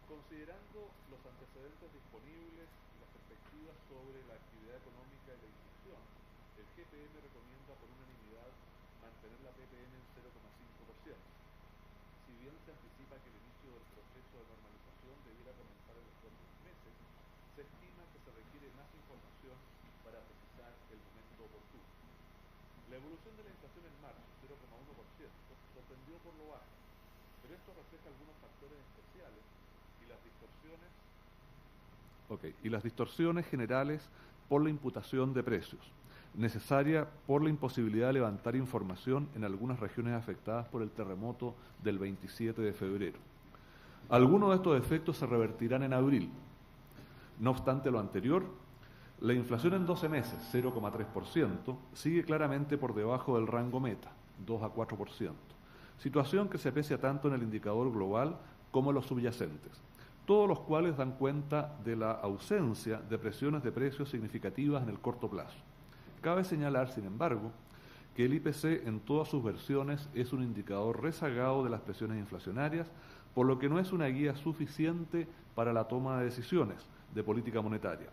Considerando los antecedentes disponibles y las perspectivas sobre la actividad económica y la inflación, el GPM recomienda por unanimidad mantener la PPM en 0,5%. Si bien se anticipa que el inicio del proceso de normalización debiera comenzar en los próximos meses, se estima que se requiere más información para precisar el momento oportuno. La evolución de la inflación en marzo, 0,1%, sorprendió por lo bajo, pero esto refleja algunos factores especiales y las distorsiones. Y las distorsiones generales por la imputación de precios, necesaria por la imposibilidad de levantar información en algunas regiones afectadas por el terremoto del 27 de febrero. Algunos de estos efectos se revertirán en abril. No obstante lo anterior, la inflación en 12 meses, 0,3%, sigue claramente por debajo del rango meta, 2 a 4%, situación que se aprecia tanto en el indicador global como en los subyacentes, todos los cuales dan cuenta de la ausencia de presiones de precios significativas en el corto plazo. Cabe señalar, sin embargo, que el IPC en todas sus versiones es un indicador rezagado de las presiones inflacionarias, por lo que no es una guía suficiente para la toma de decisiones de política monetaria,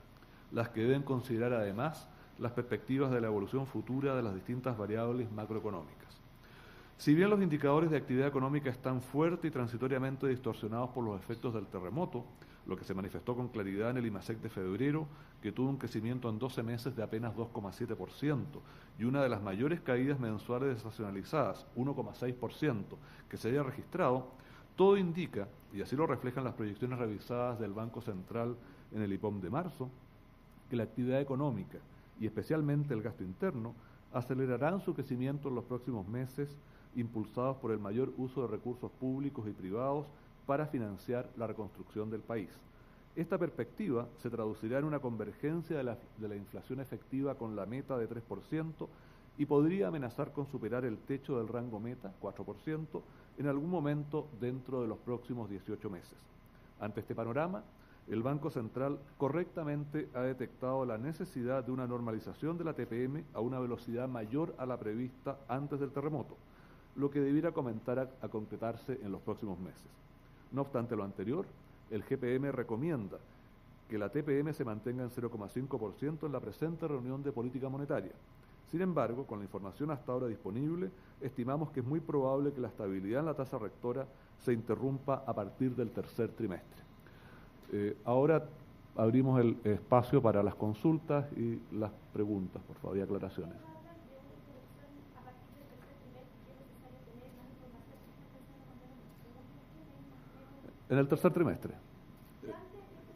las que deben considerar además las perspectivas de la evolución futura de las distintas variables macroeconómicas. Si bien los indicadores de actividad económica están fuerte y transitoriamente distorsionados por los efectos del terremoto, lo que se manifestó con claridad en el IMACEC de febrero, que tuvo un crecimiento en 12 meses de apenas 2,7% y una de las mayores caídas mensuales desestacionalizadas, 1,6%, que se haya registrado, todo indica, y así lo reflejan las proyecciones revisadas del Banco Central en el IPOM de marzo, que la actividad económica y especialmente el gasto interno acelerarán su crecimiento en los próximos meses, impulsados por el mayor uso de recursos públicos y privados para financiar la reconstrucción del país. Esta perspectiva se traducirá en una convergencia de la inflación efectiva con la meta de 3% y podría amenazar con superar el techo del rango meta, 4%, en algún momento dentro de los próximos 18 meses. Ante este panorama, el Banco Central correctamente ha detectado la necesidad de una normalización de la TPM a una velocidad mayor a la prevista antes del terremoto, lo que debiera comenzar a concretarse en los próximos meses. No obstante lo anterior, el GPM recomienda que la TPM se mantenga en 0,5% en la presente reunión de política monetaria. Sin embargo, con la información hasta ahora disponible, estimamos que es muy probable que la estabilidad en la tasa rectora se interrumpa a partir del tercer trimestre. Ahora abrimos el espacio para las consultas y las preguntas, por favor, y aclaraciones. En el tercer trimestre.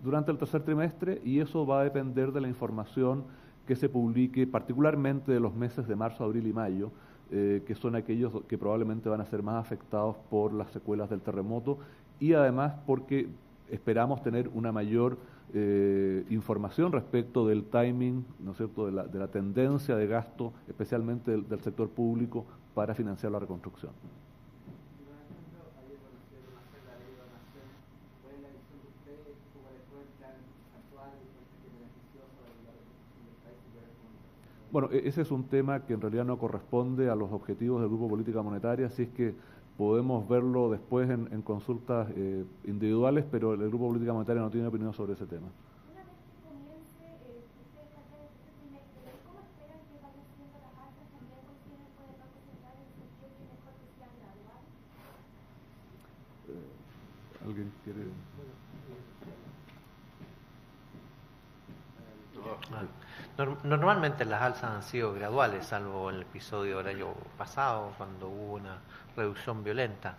Durante el tercer trimestre, y eso va a depender de la información que se publique, particularmente de los meses de marzo, abril y mayo, que son aquellos que probablemente van a ser más afectados por las secuelas del terremoto y además porque esperamos tener una mayor información respecto del timing, ¿no es cierto?, de la tendencia de gasto, especialmente del sector público, para financiar la reconstrucción. Bueno, ese es un tema que en realidad no corresponde a los objetivos del Grupo Política Monetaria, así es que podemos verlo después en consultas individuales, pero el Grupo Política Monetaria no tiene opinión sobre ese tema. Una vez que comience, ustedes plantean el tercer trimestre, ¿cómo esperan que vayan siendo las alzas? ¿También coinciden con el Banco Central en el sentido que mejor que sean graduales? ¿Alguien quiere...? Normalmente las alzas han sido graduales, salvo en el episodio del año pasado, cuando hubo una reducción violenta.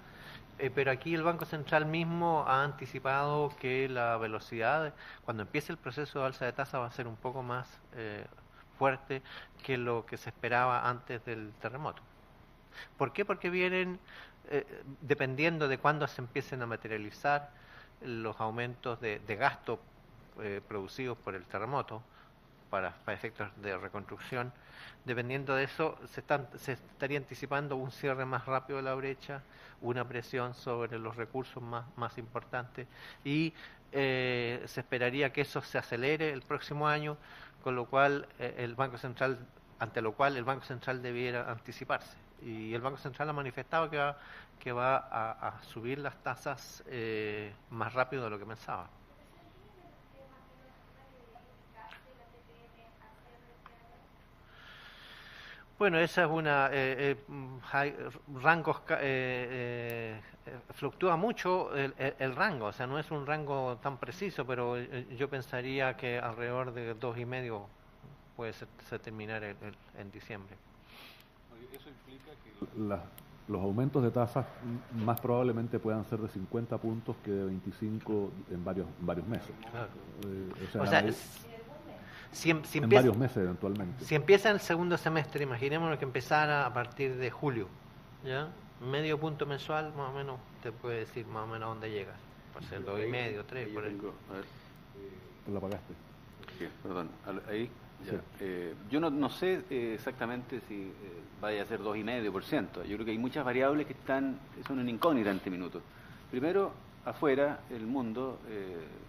Pero aquí el Banco Central mismo ha anticipado que la velocidad, cuando empiece el proceso de alza de tasa, va a ser un poco más fuerte que lo que se esperaba antes del terremoto. ¿Por qué? Porque vienen, dependiendo de cuándo se empiecen a materializar los aumentos de gasto producidos por el terremoto, para efectos de reconstrucción, dependiendo de eso se estaría anticipando un cierre más rápido de la brecha, una presión sobre los recursos más importantes y se esperaría que eso se acelere el próximo año, con lo cual ante lo cual el Banco Central debiera anticiparse. Y el Banco Central ha manifestado que va a subir las tasas más rápido de lo que pensaba. Bueno, esa es una... hay rangos... fluctúa mucho el rango, o sea, no es un rango tan preciso, pero yo pensaría que alrededor de 2,5 puede se terminar en diciembre. Eso implica que los aumentos de tasas más probablemente puedan ser de 50 puntos que de 25 en varios meses. Claro. O sea, si en empieza, varios meses eventualmente. si empieza el segundo semestre, imaginémonos que empezara a partir de julio, ¿ya? Medio punto mensual, más o menos, te puede decir más o menos a dónde llegas. Puede ser 2,5, 3, por ahí. A ver, Tú la pagaste. sí, perdón, ahí. Ya. Sí. Yo no sé exactamente si vaya a ser 2,5%. Yo creo que hay muchas variables que son una incógnita en este minuto. Primero, afuera, el mundo,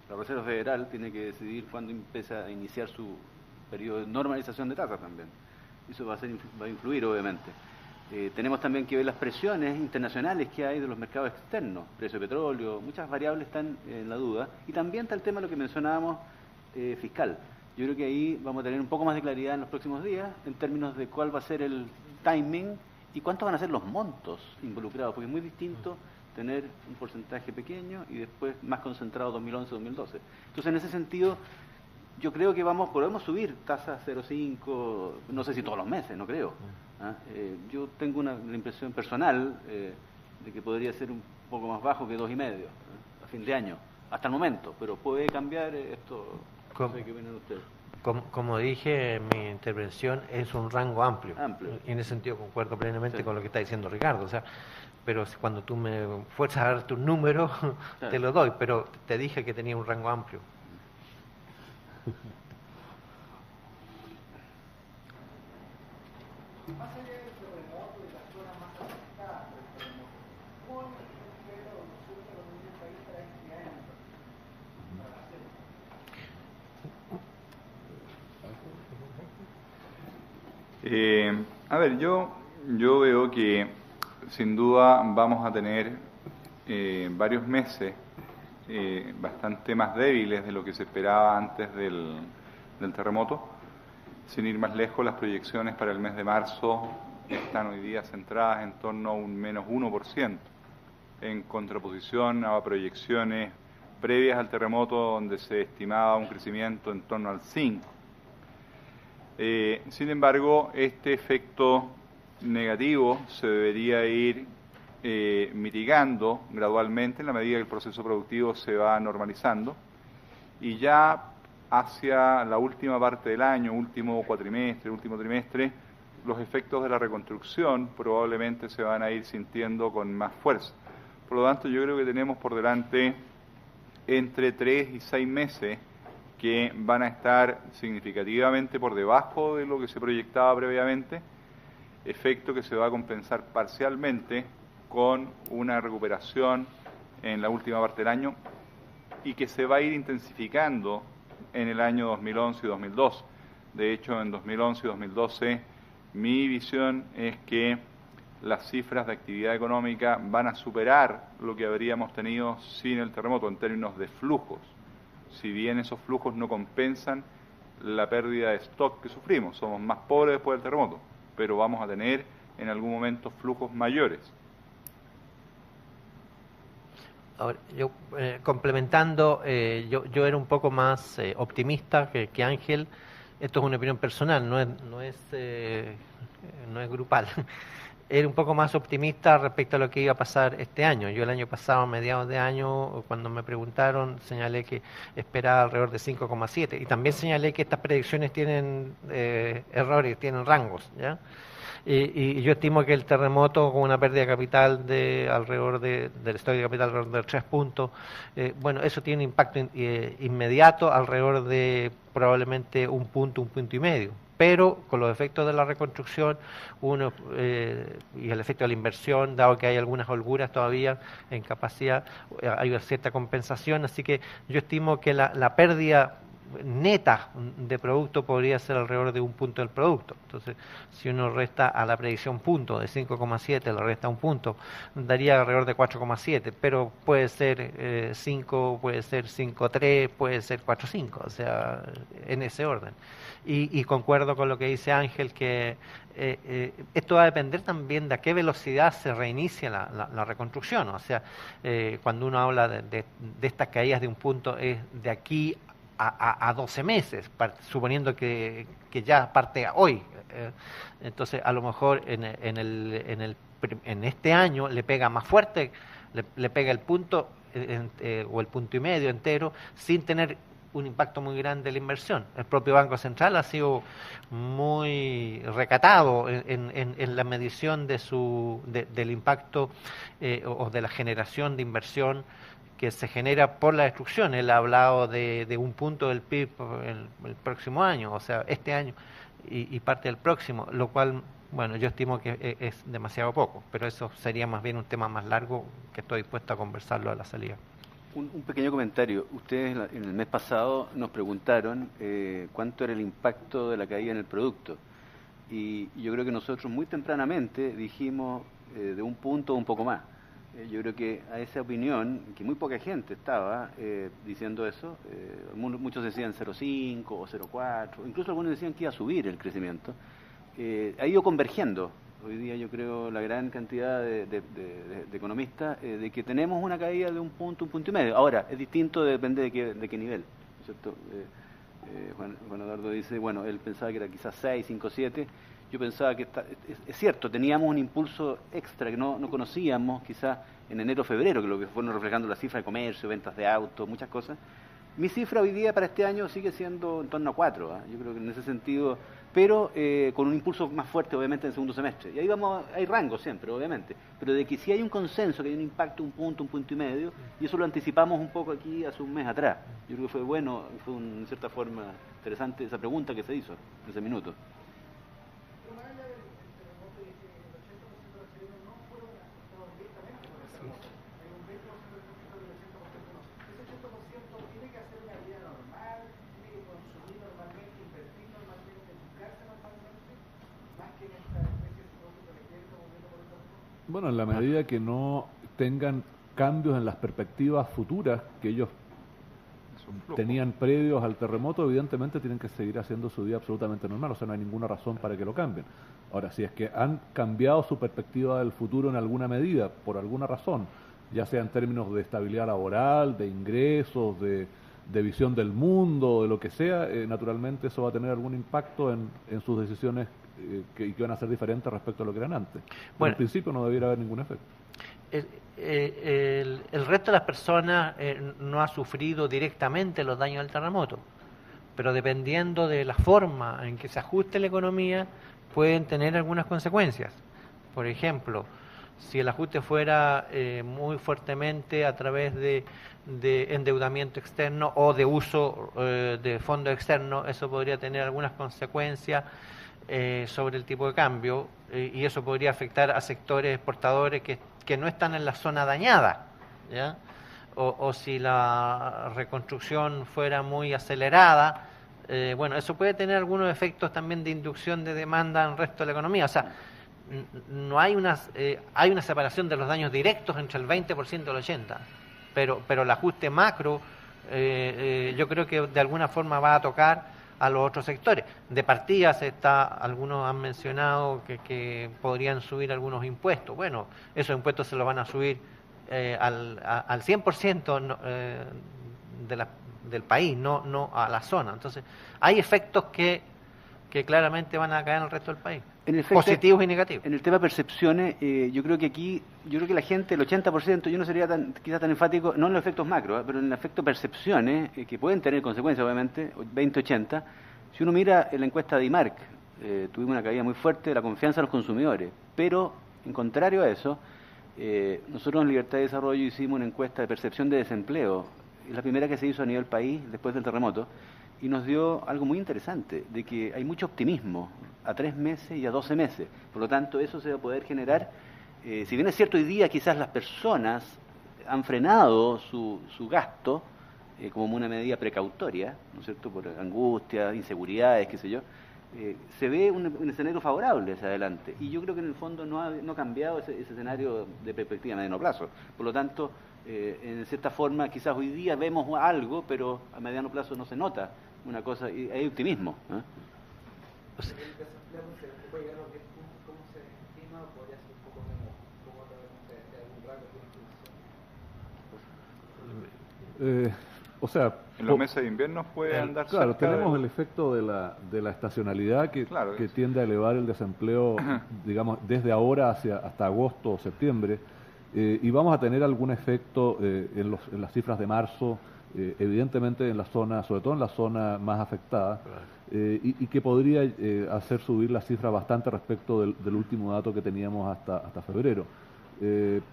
la Reserva Federal tiene que decidir cuándo empieza a iniciar su periodo de normalización de tasas también. Eso va a influir, obviamente. Tenemos también que ver las presiones internacionales que hay de los mercados externos, precio de petróleo, muchas variables están en la duda. Y también está el tema de lo que mencionábamos, fiscal. Yo creo que ahí vamos a tener un poco más de claridad en los próximos días en términos de cuál va a ser el timing y cuántos van a ser los montos involucrados, porque es muy distinto tener un porcentaje pequeño y después más concentrado 2011-2012. Entonces, en ese sentido, yo creo que podemos subir tasas 0,5, no sé si todos los meses, no creo. Yo tengo la impresión personal de que podría ser un poco más bajo que 2,5 a fin de año, hasta el momento, pero puede cambiar esto. No sé qué opinan ustedes. Como dije en mi intervención, es un rango amplio. Y en ese sentido concuerdo plenamente con lo que está diciendo Ricardo. O sea, pero cuando tú me fuerzas a dar tus números, te lo doy, pero te dije que tenía un rango amplio. A ver, yo veo que sin duda vamos a tener varios meses bastante más débiles de lo que se esperaba antes del terremoto. Sin ir más lejos, las proyecciones para el mes de marzo están hoy día centradas en torno a un menos 1%, en contraposición a proyecciones previas al terremoto donde se estimaba un crecimiento en torno al 5%. Sin embargo, este efecto negativo se debería ir mitigando gradualmente en la medida que el proceso productivo se va normalizando y ya hacia la última parte del año, último trimestre, los efectos de la reconstrucción probablemente se van a ir sintiendo con más fuerza. Por lo tanto, yo creo que tenemos por delante entre 3 y 6 meses que van a estar significativamente por debajo de lo que se proyectaba previamente, efecto que se va a compensar parcialmente con una recuperación en la última parte del año y que se va a ir intensificando en el año 2011 y 2012. De hecho, en 2011 y 2012, mi visión es que las cifras de actividad económica van a superar lo que habríamos tenido sin el terremoto en términos de flujos. Si bien esos flujos no compensan la pérdida de stock que sufrimos, somos más pobres después del terremoto, pero vamos a tener en algún momento flujos mayores. Ahora, yo complementando, yo era un poco más optimista que Ángel. Esto es una opinión personal, no es grupal. Era un poco más optimista respecto a lo que iba a pasar este año. Yo el año pasado, a mediados de año, cuando me preguntaron, señalé que esperaba alrededor de 5,7. Y también señalé que estas predicciones tienen errores, tienen rangos, ¿ya? Y yo estimo que el terremoto, con una pérdida de capital del stock de capital alrededor de 3 puntos, bueno, eso tiene un impacto inmediato alrededor de probablemente 1 punto, 1,5 puntos. Pero con los efectos de la reconstrucción y el efecto de la inversión, dado que hay algunas holguras todavía en capacidad, hay una cierta compensación. Así que yo estimo que la pérdida neta de producto podría ser alrededor de 1 punto del producto. Entonces, si uno resta a la predicción punto de 5,7, le resta 1 punto, daría alrededor de 4,7, pero puede ser 5, puede ser 5,3, puede ser 4,5, o sea, en ese orden. Y concuerdo con lo que dice Ángel, que esto va a depender también de a qué velocidad se reinicia la reconstrucción. O sea, cuando uno habla de estas caídas de 1 punto, es de aquí a 12 meses, suponiendo que ya parte hoy. Entonces, a lo mejor en este año le pega más fuerte, le pega el punto o el punto y medio entero, sin tener un impacto muy grande en la inversión. El propio Banco Central ha sido muy recatado en la medición del impacto o de la generación de inversión que se genera por la destrucción. Él ha hablado de 1 punto del PIB el próximo año, o sea, este año y parte del próximo, lo cual, bueno, yo estimo que es demasiado poco, pero eso sería más bien un tema más largo que estoy dispuesto a conversarlo a la salida. Un pequeño comentario. Ustedes en el mes pasado nos preguntaron cuánto era el impacto de la caída en el producto. Y yo creo que nosotros muy tempranamente dijimos de 1 punto o un poco más. Yo creo que a esa opinión, que muy poca gente estaba diciendo eso, muchos decían 0,5 o 0,4, incluso algunos decían que iba a subir el crecimiento, ha ido convergiendo. Hoy día yo creo la gran cantidad de economistas de que tenemos una caída de 1 punto, 1 punto y medio. Ahora, es distinto, depende de qué nivel, ¿no es cierto? Juan Eduardo dice, bueno, él pensaba que era quizás 6, 5, 7. Yo pensaba que es cierto, teníamos un impulso extra que no conocíamos quizás en enero, febrero, que lo que fueron reflejando la cifra de comercio, ventas de autos, muchas cosas. Mi cifra hoy día para este año sigue siendo en torno a 4, ¿eh? Yo creo que en ese sentido, pero con un impulso más fuerte obviamente en el segundo semestre. Y ahí hay rangos siempre, obviamente, pero de que si hay un consenso, que hay un impacto, 1 punto, 1 punto y medio, y eso lo anticipamos un poco aquí hace un mes atrás. Yo creo que fue bueno, fue en cierta forma interesante esa pregunta que se hizo en ese minuto. Bueno, en la medida que no tengan cambios en las perspectivas futuras que ellos tenían previos al terremoto, evidentemente tienen que seguir haciendo su vida absolutamente normal, o sea, no hay ninguna razón para que lo cambien. Ahora, si es que han cambiado su perspectiva del futuro en alguna medida, por alguna razón, ya sea en términos de estabilidad laboral, de ingresos, de visión del mundo, de lo que sea, naturalmente eso va a tener algún impacto en sus decisiones que van a ser diferentes respecto a lo que eran antes. Bueno, en principio no debiera haber ningún efecto. El resto de las personas no ha sufrido directamente los daños del terremoto, pero dependiendo de la forma en que se ajuste la economía, pueden tener algunas consecuencias. Por ejemplo, si el ajuste fuera muy fuertemente a través de endeudamiento externo o de uso de fondos externos, eso podría tener algunas consecuencias sobre el tipo de cambio, y eso podría afectar a sectores exportadores que no están en la zona dañada, ¿ya? O si la reconstrucción fuera muy acelerada, bueno, eso puede tener algunos efectos también de inducción de demanda en el resto de la economía. O sea, no hay hay una separación de los daños directos entre el 20% y el 80%, pero el ajuste macro yo creo que de alguna forma va a tocar a los otros sectores. De partida algunos han mencionado que podrían subir algunos impuestos. Bueno, esos impuestos se los van a subir al 100% del país, no a la zona. Entonces, hay efectos que claramente van a caer en el resto del país, positivos y negativos. En el tema percepciones, yo creo que la gente, el 80%, yo no sería quizás tan enfático, no en los efectos macro, pero en el efecto percepciones, que pueden tener consecuencias, obviamente, 20-80. Si uno mira en la encuesta de IMARC, tuvimos una caída muy fuerte de la confianza de los consumidores, pero, en contrario a eso, nosotros en Libertad de Desarrollo hicimos una encuesta de percepción de desempleo, es la primera que se hizo a nivel país después del terremoto, y nos dio algo muy interesante, de que hay mucho optimismo a 3 meses y a 12 meses. Por lo tanto, eso se va a poder generar. Si bien es cierto, hoy día quizás las personas han frenado su gasto, como una medida precautoria, ¿no es cierto?, por angustia, inseguridades, qué sé yo, se ve un escenario favorable hacia adelante. Y yo creo que en el fondo no ha cambiado ese escenario de perspectiva a mediano plazo. Por lo tanto, en cierta forma, quizás hoy día vemos algo, pero a mediano plazo no se nota una cosa, y hay optimismo. O sea, El desempleo se puede llegar a los 10 puntos, ¿cómo se estima? ¿Podría ser un poco menos? ¿Cómo de algún rango de distribución? O sea, En los meses de invierno puede andar claro, cerca tenemos del- el efecto de la estacionalidad que Claro, que es. tiende a elevar el desempleo, digamos, desde ahora hasta agosto o septiembre, y vamos a tener algún efecto en las cifras de marzo, evidentemente en la zona, sobre todo en la zona más afectada, y que podría hacer subir la cifra bastante respecto del último dato que teníamos hasta febrero.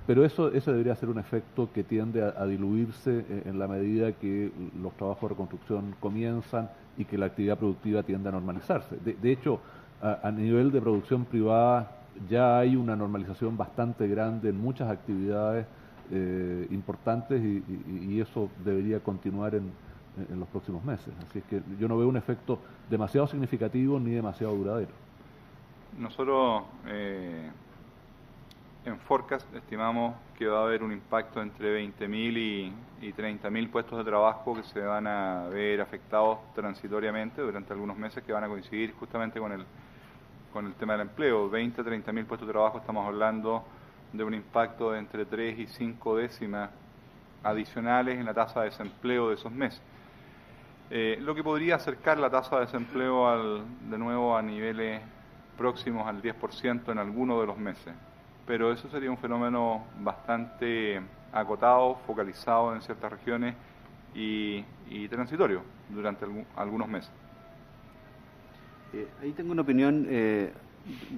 Pero eso debería ser un efecto que tiende a diluirse en la medida que los trabajos de reconstrucción comienzan y que la actividad productiva tiende a normalizarse. De hecho, a nivel de producción privada ya hay una normalización bastante grande en muchas actividades importantes y eso debería continuar en los próximos meses. Así es que yo no veo un efecto demasiado significativo ni demasiado duradero. Nosotros en Forecast estimamos que va a haber un impacto entre 20.000 y 30.000 puestos de trabajo que se van a ver afectados transitoriamente durante algunos meses, que van a coincidir justamente con el tema del empleo. 20 a 30.000 puestos de trabajo, estamos hablando de un impacto de entre 3 y 5 décimas adicionales en la tasa de desempleo de esos meses. Lo que podría acercar la tasa de desempleo de nuevo a niveles próximos al 10% en alguno de los meses. Pero eso sería un fenómeno bastante acotado, focalizado en ciertas regiones y transitorio durante algunos meses. Ahí tengo una opinión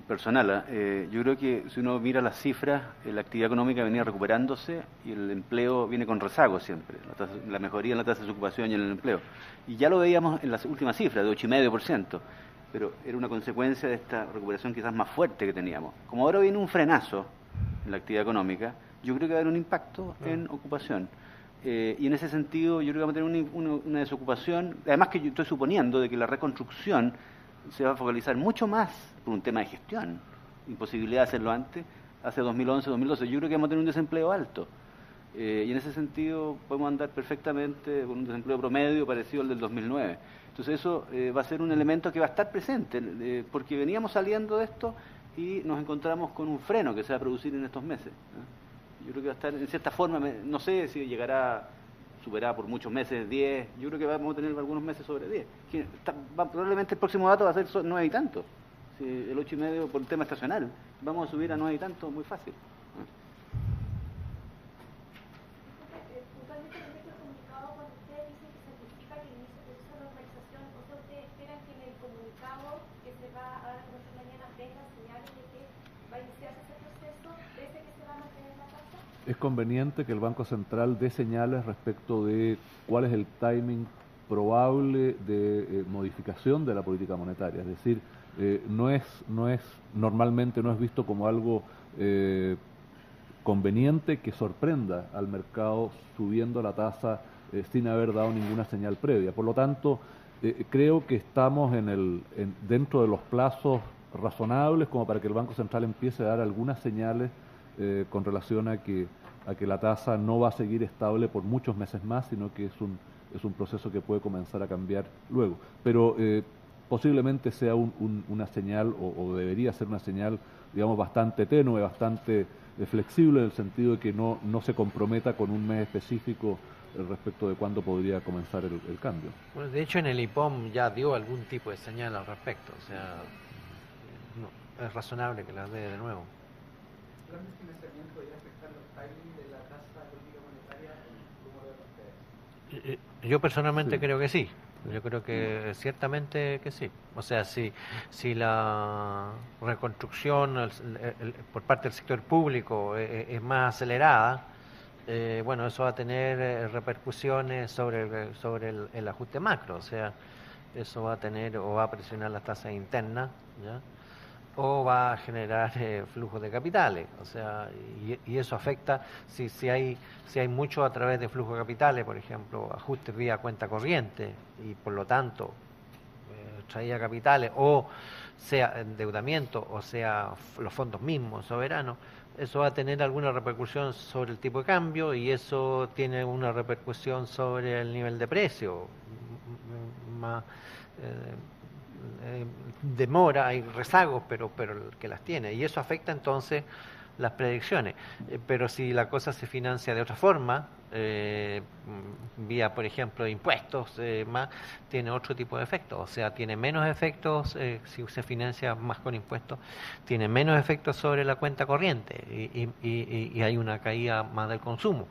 personal. Yo creo que si uno mira las cifras, la actividad económica venía recuperándose y el empleo viene con rezago siempre, la mejoría en la tasa de desocupación y en el empleo. Y ya lo veíamos en las últimas cifras, de 8,5%, pero era una consecuencia de esta recuperación quizás más fuerte que teníamos. Como ahora viene un frenazo en la actividad económica, yo creo que va a haber un impacto en ocupación. Y en ese sentido yo creo que vamos a tener una desocupación, además que yo estoy suponiendo de que la reconstrucción se va a focalizar mucho más por un tema de gestión, imposibilidad de hacerlo antes, hacia 2011, 2012. Yo creo que vamos a tener un desempleo alto. Y en ese sentido podemos andar perfectamente con un desempleo promedio parecido al del 2009. Entonces eso va a ser un elemento que va a estar presente, porque veníamos saliendo de esto y nos encontramos con un freno que se va a producir en estos meses. Yo creo que va a estar, en cierta forma, no sé si llegará superada por muchos meses, 10, yo creo que vamos a tener algunos meses sobre 10. Probablemente el próximo dato va a ser 9 y tanto, el 8,5 por el tema estacional. Vamos a subir a 9 y tanto muy fácil. Puntualmente respecto al comunicado, cuando usted dice que se anticipa que inicia el proceso de normalización, o sea, ¿ustedes esperan que en el comunicado que se va a dar a conocer mañana vengan señales de que va a iniciarse ese proceso, pese a que se va a mantener la tasa? Es conveniente que el Banco Central dé señales respecto de cuál es el timing probable de modificación de la política monetaria. Es decir, normalmente no es visto como algo conveniente que sorprenda al mercado subiendo la tasa sin haber dado ninguna señal previa. Por lo tanto, creo que estamos dentro de los plazos razonables como para que el Banco Central empiece a dar algunas señales con relación a que la tasa no va a seguir estable por muchos meses más, sino que es un proceso que puede comenzar a cambiar luego. Pero posiblemente sea una señal, o debería ser una señal, digamos, bastante tenue, bastante flexible, en el sentido de que no se comprometa con un mes específico respecto de cuándo podría comenzar el cambio. Bueno, de hecho en el IPOM ya dio algún tipo de señal al respecto, o sea, no, es razonable que las dé de nuevo. ¿El plan de financiamiento podría afectar los timings de la tasa de política monetaria? ¿Cómo lo ven ustedes? Yo personalmente Sí. creo que sí. Yo creo que ciertamente que sí. O sea, si la reconstrucción por parte del sector público es más acelerada, bueno, eso va a tener repercusiones sobre el ajuste macro. O sea, eso va a tener o va a presionar las tasas internas, ¿ya? o va a generar flujos de capitales. O sea, y eso afecta si hay mucho a través de flujos de capitales, por ejemplo, ajustes vía cuenta corriente y por lo tanto traía capitales, o sea endeudamiento, o sea los fondos mismos soberanos, eso va a tener alguna repercusión sobre el tipo de cambio y eso tiene una repercusión sobre el nivel de precio. Más demora, hay rezagos, pero que las tiene, y eso afecta entonces las predicciones. Pero si la cosa se financia de otra forma, vía, por ejemplo, impuestos, tiene otro tipo de efectos, o sea, tiene menos efectos, si se financia más con impuestos, tiene menos efectos sobre la cuenta corriente y hay una caída más del consumo.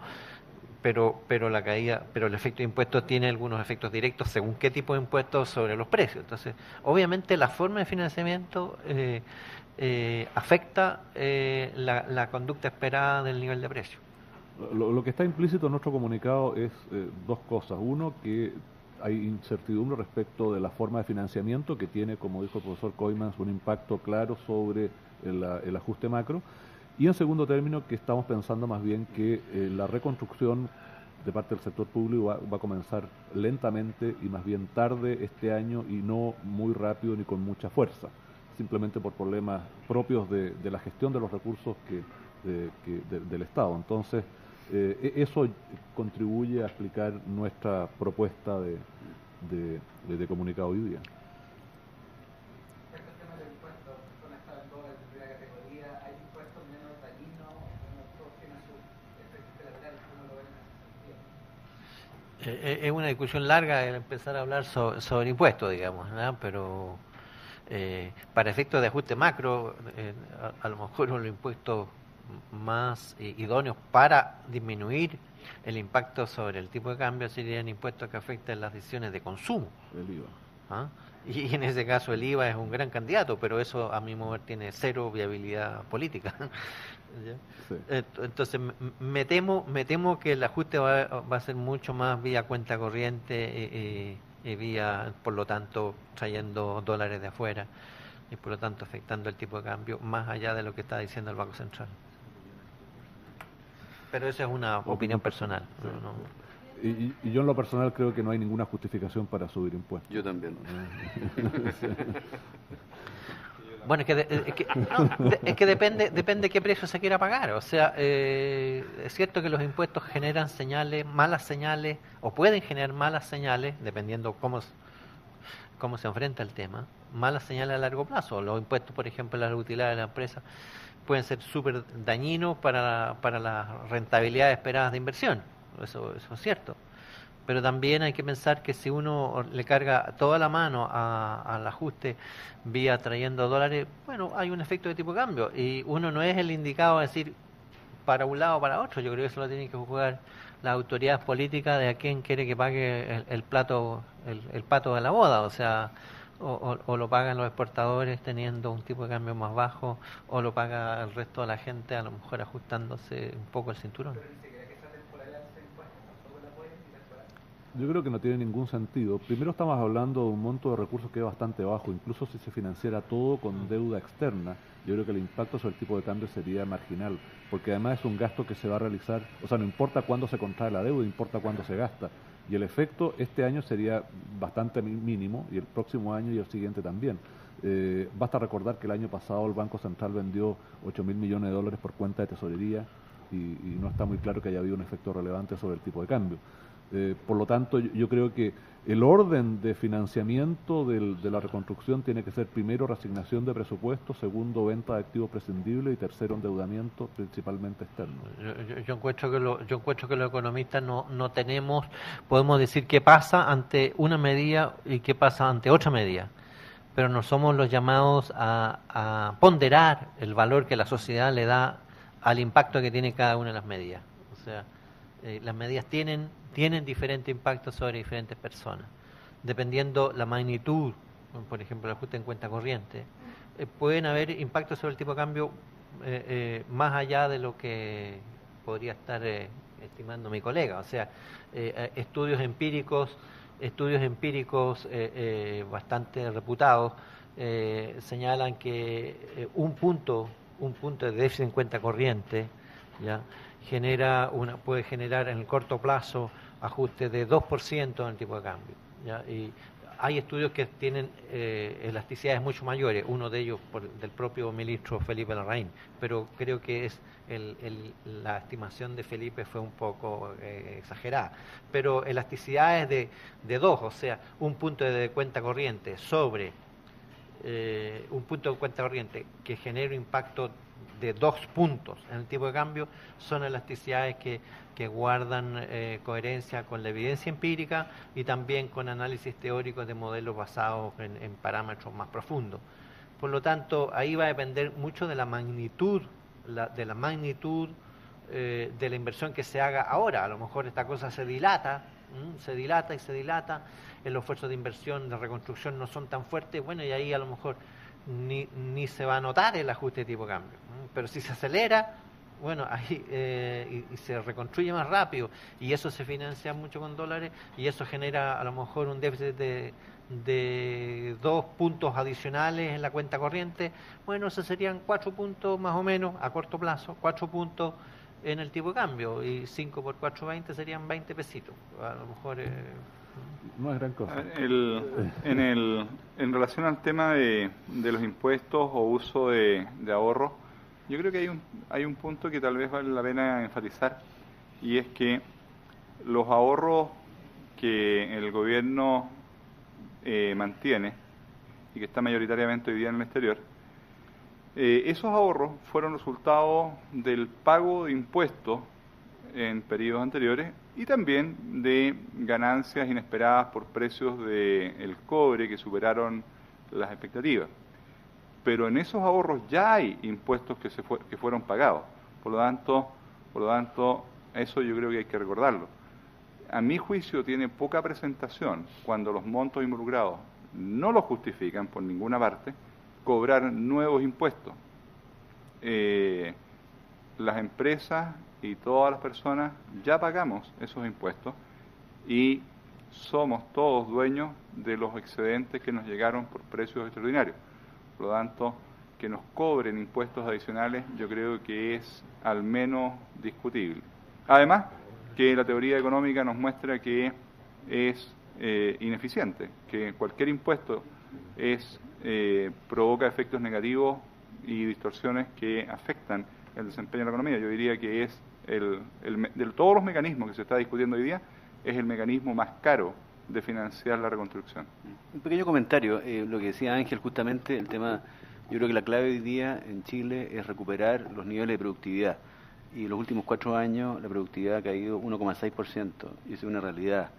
Pero el efecto de impuestos tiene algunos efectos directos según qué tipo de impuestos sobre los precios. Entonces, obviamente la forma de financiamiento afecta la conducta esperada del nivel de precio. Lo que está implícito en nuestro comunicado es dos cosas. Uno, que hay incertidumbre respecto de la forma de financiamiento que tiene, como dijo el profesor Koymans, un impacto claro sobre el ajuste macro. Y en segundo término, que estamos pensando más bien que la reconstrucción de parte del sector público va a comenzar lentamente y más bien tarde este año y no muy rápido ni con mucha fuerza, simplemente por problemas propios de la gestión de los recursos del Estado. Entonces, eso contribuye a explicar nuestra propuesta de comunicado hoy día. Es una discusión larga el empezar a hablar sobre impuestos, digamos, ¿no? Pero para efectos de ajuste macro, a lo mejor los impuestos más idóneos para disminuir el impacto sobre el tipo de cambio serían impuestos que afecten las decisiones de consumo. El IVA. ¿Ah? Y en ese caso el IVA es un gran candidato, pero eso a mi mover tiene cero viabilidad política. Sí. Entonces me temo que el ajuste va a ser mucho más vía cuenta corriente y vía, por lo tanto, trayendo dólares de afuera y por lo tanto afectando el tipo de cambio más allá de lo que está diciendo el Banco Central. Pero esa es una opinión personal. Sí. Y yo en lo personal creo que no hay ninguna justificación para subir impuestos. Yo también. Bueno, es que depende qué precio se quiera pagar. O sea, es cierto que los impuestos generan señales, malas señales, o pueden generar malas señales, dependiendo cómo se enfrenta el tema, malas señales a largo plazo. Los impuestos, por ejemplo, las utilidades de la empresa pueden ser súper dañinos para las rentabilidades esperadas de inversión. Eso es cierto. Pero también hay que pensar que si uno le carga toda la mano al ajuste vía trayendo dólares, bueno, hay un efecto de tipo de cambio y uno no es el indicado a decir para un lado o para otro. Yo creo que eso lo tienen que jugar las autoridades políticas de a quién quiere que pague el pato de la boda, o sea, o lo pagan los exportadores teniendo un tipo de cambio más bajo, o lo paga el resto de la gente, a lo mejor ajustándose un poco el cinturón. Yo creo que no tiene ningún sentido. Primero estamos hablando de un monto de recursos que es bastante bajo, incluso si se financiara todo con deuda externa, yo creo que el impacto sobre el tipo de cambio sería marginal, porque además es un gasto que se va a realizar, o sea, no importa cuándo se contrae la deuda, importa cuándo se gasta, y el efecto este año sería bastante mínimo, y el próximo año y el siguiente también. Basta recordar que el año pasado el Banco Central vendió 8.000 millones de dólares por cuenta de tesorería, y no está muy claro que haya habido un efecto relevante sobre el tipo de cambio. Por lo tanto, yo creo que el orden de financiamiento de la reconstrucción tiene que ser primero reasignación de presupuesto, segundo venta de activos prescindibles y tercero endeudamiento principalmente externo. Yo encuentro que los economistas no tenemos, podemos decir qué pasa ante una medida y qué pasa ante otra medida, pero no somos los llamados a ponderar el valor que la sociedad le da al impacto que tiene cada una de las medidas. O sea, las medidas tienen diferente impacto sobre diferentes personas. Dependiendo la magnitud, por ejemplo, el ajuste en cuenta corriente, pueden haber impactos sobre el tipo de cambio más allá de lo que podría estar estimando mi colega. O sea, estudios empíricos bastante reputados señalan que un punto de déficit en cuenta corriente, ¿ya?, puede generar en el corto plazo ajuste de 2% en el tipo de cambio, ¿ya? Y hay estudios que tienen elasticidades mucho mayores, uno de ellos del propio ministro Felipe Larraín, pero creo que es la estimación de Felipe fue un poco exagerada, pero elasticidades de 2, o sea, un punto de cuenta corriente sobre un punto de cuenta corriente que genere un impacto de 2 puntos en el tipo de cambio, son elasticidades que guardan coherencia con la evidencia empírica y también con análisis teóricos de modelos basados en parámetros más profundos. Por lo tanto, ahí va a depender mucho de la magnitud de la inversión que se haga ahora. A lo mejor esta cosa se dilata, los esfuerzos de inversión, de reconstrucción no son tan fuertes, bueno, y ahí a lo mejor ni se va a notar el ajuste de tipo de cambio. Pero si se acelera, bueno, ahí y se reconstruye más rápido, y eso se financia mucho con dólares, y eso genera a lo mejor un déficit de 2 puntos adicionales en la cuenta corriente, bueno, esos serían 4 puntos más o menos a corto plazo, 4 puntos en el tipo de cambio, y 5 por 4, 20 serían 20 pesitos. A lo mejor no es gran cosa. En relación al tema de los impuestos o uso de ahorro, yo creo que hay un punto que tal vez vale la pena enfatizar, y es que los ahorros que el gobierno mantiene y que está mayoritariamente hoy día en el exterior, esos ahorros fueron resultado del pago de impuestos en periodos anteriores y también de ganancias inesperadas por precios del cobre que superaron las expectativas. Pero en esos ahorros ya hay impuestos que fueron pagados. Por lo tanto, eso yo creo que hay que recordarlo. A mi juicio tiene poca presentación cuando los montos involucrados no lo justifican por ninguna parte, cobrar nuevos impuestos. Las empresas y todas las personas ya pagamos esos impuestos y somos todos dueños de los excedentes que nos llegaron por precios extraordinarios. Por lo tanto, que nos cobren impuestos adicionales yo creo que es al menos discutible. Además, que la teoría económica nos muestra que es ineficiente, que cualquier impuesto provoca efectos negativos y distorsiones que afectan el desempeño de la economía. Yo diría que es de todos los mecanismos que se está discutiendo hoy día, es el mecanismo más caro de financiar la reconstrucción. Un pequeño comentario, lo que decía Ángel, justamente el tema, yo creo que la clave hoy día en Chile es recuperar los niveles de productividad. Y en los últimos 4 años la productividad ha caído 1,6%, y eso es una realidad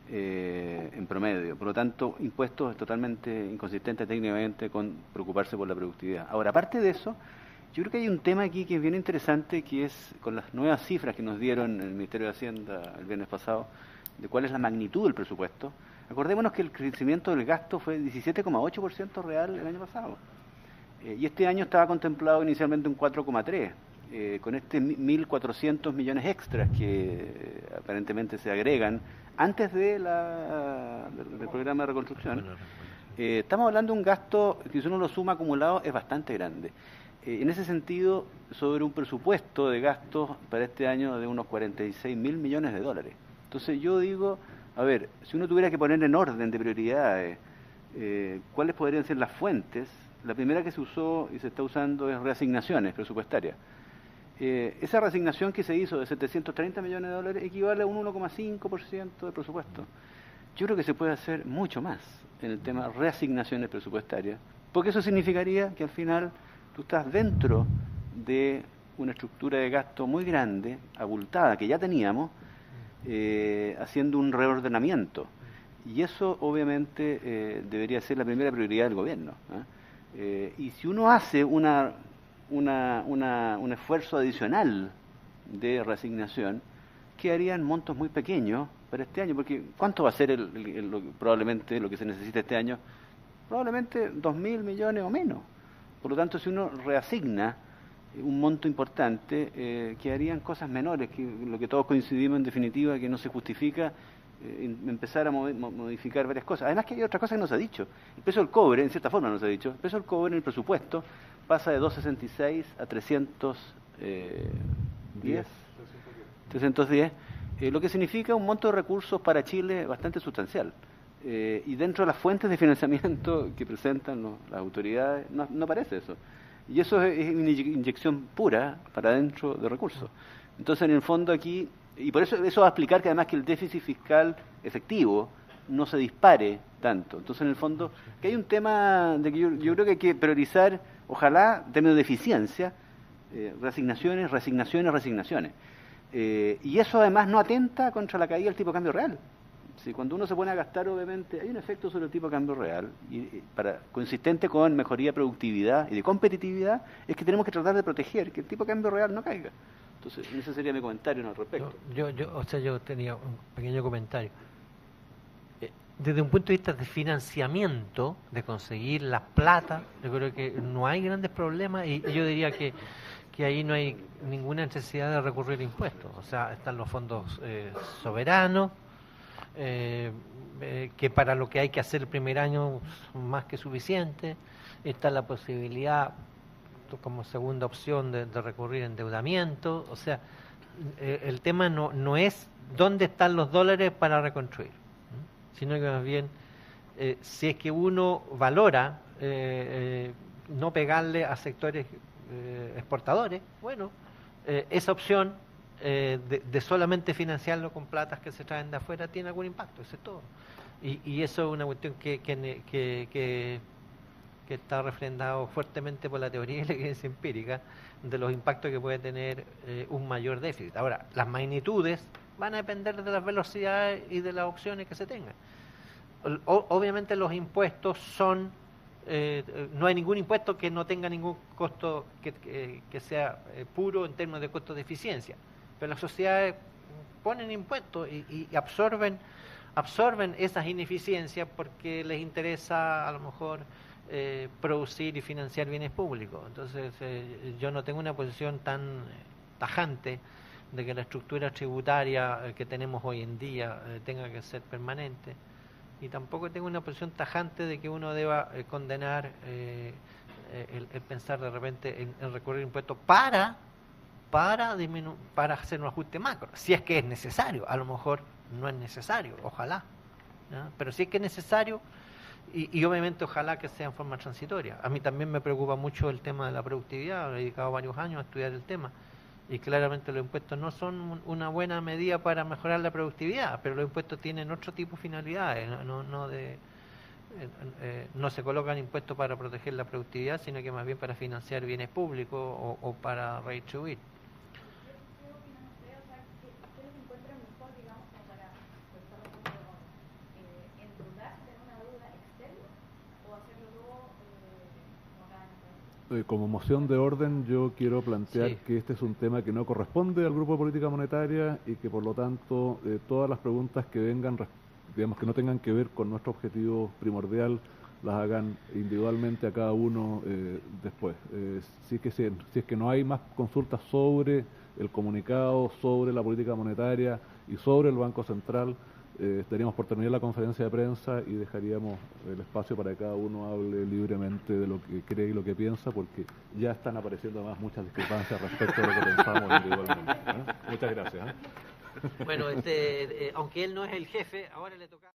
en promedio. Por lo tanto, impuestos es totalmente inconsistente técnicamente con preocuparse por la productividad. Ahora, aparte de eso, yo creo que hay un tema aquí que es bien interesante, que es con las nuevas cifras que nos dieron el Ministerio de Hacienda el viernes pasado, de cuál es la magnitud del presupuesto. Acordémonos que el crecimiento del gasto fue 17,8% real el año pasado. Y este año estaba contemplado inicialmente un 4,3%. Con 1.400 millones extras que aparentemente se agregan antes del programa de reconstrucción, estamos hablando de un gasto que si uno lo suma acumulado es bastante grande. En ese sentido, sobre un presupuesto de gastos para este año de unos 46.000 millones de dólares. Entonces yo digo, a ver, si uno tuviera que poner en orden de prioridades cuáles podrían ser las fuentes, la primera que se usó y se está usando es reasignaciones presupuestarias. Esa reasignación que se hizo de 730 millones de dólares equivale a un 1,5% del presupuesto. Yo creo que se puede hacer mucho más en el tema de reasignaciones presupuestarias, porque eso significaría que al final tú estás dentro de una estructura de gasto muy grande, abultada, que ya teníamos, haciendo un reordenamiento. Y eso obviamente debería ser la primera prioridad del gobierno. Y si uno hace un esfuerzo adicional de reasignación, quedarían montos muy pequeños para este año, porque ¿cuánto va a ser probablemente lo que se necesita este año? Probablemente 2.000 millones o menos. Por lo tanto, si uno reasigna un monto importante, quedarían cosas menores, que lo que todos coincidimos en definitiva, que no se justifica empezar a modificar varias cosas. Además que hay otra cosa que no se ha dicho. El peso del cobre, en cierta forma no se ha dicho, el peso del cobre en el presupuesto pasa de 2,66 a 310, lo que significa un monto de recursos para Chile bastante sustancial. Y dentro de las fuentes de financiamiento que presentan las autoridades no aparece eso. Y eso es una inyección pura para dentro de recursos. Entonces, en el fondo aquí, y por eso va a explicar que además que el déficit fiscal efectivo no se dispare tanto. Entonces, en el fondo, que hay un tema de que yo creo que hay que priorizar, ojalá, en términos de eficiencia, resignaciones. Y eso además no atenta contra la caída del tipo de cambio real. Sí, cuando uno se pone a gastar, obviamente, hay un efecto sobre el tipo de cambio real, consistente con mejoría de productividad y de competitividad, es que tenemos que tratar de proteger que el tipo de cambio real no caiga. Entonces, ese sería mi comentario al respecto. Yo tenía un pequeño comentario. Desde un punto de vista de financiamiento, de conseguir la plata, yo creo que no hay grandes problemas y yo diría que ahí no hay ninguna necesidad de recurrir a impuestos. O sea, están los fondos soberanos, que para lo que hay que hacer el primer año son más que suficiente. Está la posibilidad como segunda opción de recurrir a endeudamiento. O sea, el tema no es dónde están los dólares para reconstruir, sino que más bien si es que uno valora no pegarle a sectores exportadores, bueno, esa opción de solamente financiarlo con platas que se traen de afuera tiene algún impacto, eso es todo. Y eso es una cuestión que está refrendado fuertemente por la teoría y la evidencia empírica de los impactos que puede tener un mayor déficit. Ahora, las magnitudes van a depender de las velocidades y de las opciones que se tengan. Obviamente los impuestos son... no hay ningún impuesto que no tenga ningún costo que sea puro en términos de costo de eficiencia. Pero las sociedades ponen impuestos y absorben esas ineficiencias porque les interesa a lo mejor producir y financiar bienes públicos. Entonces yo no tengo una posición tan tajante de que la estructura tributaria que tenemos hoy en día tenga que ser permanente, y tampoco tengo una posición tajante de que uno deba condenar el pensar de repente en recurrir a impuestos para hacer un ajuste macro, si es que es necesario. A lo mejor no es necesario, ojalá, ¿no? Pero si es que es necesario, y obviamente ojalá que sea en forma transitoria. A mí también me preocupa mucho el tema de la productividad, he dedicado varios años a estudiar el tema, y claramente los impuestos no son una buena medida para mejorar la productividad, pero los impuestos tienen otro tipo de finalidades, no se colocan impuestos para proteger la productividad, sino que más bien para financiar bienes públicos o para redistribuir. Como moción de orden, yo quiero plantear que este es un tema que no corresponde al Grupo de Política Monetaria y que, por lo tanto, todas las preguntas que vengan, digamos, que no tengan que ver con nuestro objetivo primordial, las hagan individualmente a cada uno después. Si es que no hay más consultas sobre el comunicado, sobre la política monetaria y sobre el Banco Central, estaríamos por terminar la conferencia de prensa y dejaríamos el espacio para que cada uno hable libremente de lo que cree y lo que piensa, porque ya están apareciendo además muchas discrepancias respecto a lo que pensamos individualmente. Muchas gracias. Bueno, aunque él no es el jefe, ahora le toca...